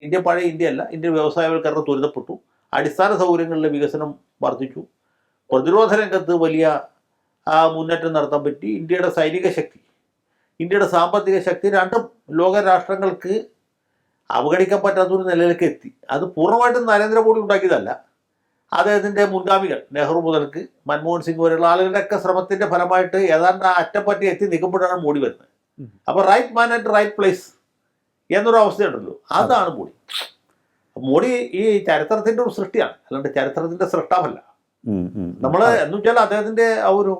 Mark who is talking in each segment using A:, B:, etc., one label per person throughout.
A: India പഴയ ഇന്ത്യയല്ല. India വ്യവസായവൽക്കരണം ത്വരിതപ്പെട്ടു. അടിസ്ഥാന സൗകര്യങ്ങളിലെ വികസനം വർദ്ധിച്ചു. പ്രതിരോധ രംഗത്ത് വലിയ മുന്നേറ്റം നടത്താൻ പറ്റി. ഇന്ത്യയുടെ സൈനിക ശക്തി, ഇന്ത്യയുടെ സാമ്പത്തിക ശക്തി രണ്ടും ലോക രാഷ്ട്രങ്ങൾക്ക് അവഗണിക്കാൻ പറ്റാത്തൊരു നിലയിലേക്ക് എത്തി. അത് പൂർണ്ണമായിട്ടും നരേന്ദ്രമോദി ഉണ്ടാക്കിയതല്ല. അദ്ദേഹത്തിൻ്റെ മുൻഗാമികൾ നെഹ്റു മുതൽക്ക് മൻമോഹൻ സിംഗ് വരെയുള്ള ആളുകളുടെയൊക്കെ ശ്രമത്തിൻ്റെ ഫലമായിട്ട് ഏതാണ്ട് അറ്റപ്പറ്റി എത്തി നിൽക്കുമ്പോഴാണ് മോഡി വരുന്നത്. അപ്പോൾ right man at right place എന്നൊരു അവസ്ഥയുണ്ടല്ലോ, അതാണ് മോഡി. മോഡി ഈ ചരിത്രത്തിൻ്റെ ഒരു സൃഷ്ടിയാണ്, അല്ലാണ്ട് ചരിത്രത്തിൻ്റെ സൃഷ്ടാവല്ല. നമ്മൾ എന്ന് വെച്ചാൽ അദ്ദേഹത്തിൻ്റെ ആ ഒരു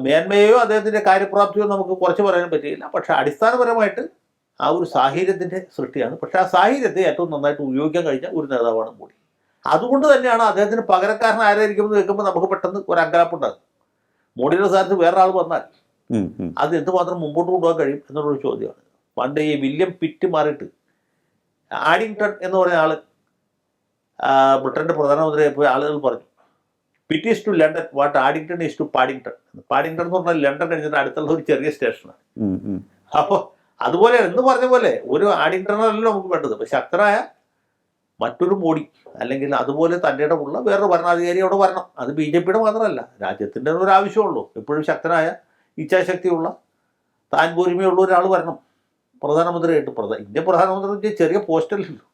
A: മേന്മയോ അദ്ദേഹത്തിൻ്റെ കാര്യപ്രാപ്തിയോ നമുക്ക് കുറച്ച് പറയാൻ പറ്റിയില്ല. പക്ഷെ അടിസ്ഥാനപരമായിട്ട് ആ ഒരു സാഹചര്യത്തിൻ്റെ സൃഷ്ടിയാണ്. പക്ഷെ ആ സാഹചര്യത്തെ ഏറ്റവും നന്നായിട്ട് ഉപയോഗിക്കാൻ കഴിഞ്ഞ ഒരു നേതാവാണ് മോഡി. അതുകൊണ്ട് തന്നെയാണ് അദ്ദേഹത്തിന് പകരക്കാരൻ ആരായിരിക്കുമെന്ന് കേൾക്കുമ്പോൾ നമുക്ക് പെട്ടെന്ന് ഒരു അങ്കലാപ്പുണ്ടാകും. മോഡിയുടെ സ്ഥാനത്ത് വേറൊരാൾ വന്നാൽ അത് എന്തുമാത്രം മുമ്പോട്ട് കൊണ്ടുപോകാൻ കഴിയും എന്നുള്ളൊരു ചോദ്യമാണ്. പണ്ട് ഈ വില്യം പിറ്റ് മാറിയിട്ട് ആഡിങ്ടൺ എന്ന് പറയുന്ന ആൾ ബ്രിട്ടൻ്റെ പ്രധാനമന്ത്രിയായി പോയി ആളുകൾ പറഞ്ഞു, Pitt is to London what Addington is to Paddington. Paddington എന്ന് പറഞ്ഞാൽ ലണ്ടൻ കഴിഞ്ഞിട്ട് അടുത്തുള്ള ഒരു ചെറിയ സ്റ്റേഷനാണ്. അപ്പോൾ അതുപോലെ എന്ന് പറഞ്ഞ പോലെ ഒരു ആഡിങ്ടണല്ലോ നമുക്ക് വേണ്ടത്. പക്ഷെ ശക്തനായ മറ്റൊരു മോഡി, അല്ലെങ്കിൽ അതുപോലെ തൻ്റെ ഇടമുള്ള വേറൊരു ഭരണാധികാരി അവിടെ വരണം. അത് BJPയുടെ മാത്രമല്ല, രാജ്യത്തിൻ്റെ ഒരു ആവശ്യമുള്ളൂ. എപ്പോഴും ശക്തനായ ഇച്ഛാശക്തിയുള്ള താൻ പോരിമയുള്ള ഒരാൾ വരണം പ്രധാനമന്ത്രിയായിട്ട്. ഇന്ത്യ പ്രധാനമന്ത്രി ചെറിയ പോസ്റ്റല്ലല്ലോ.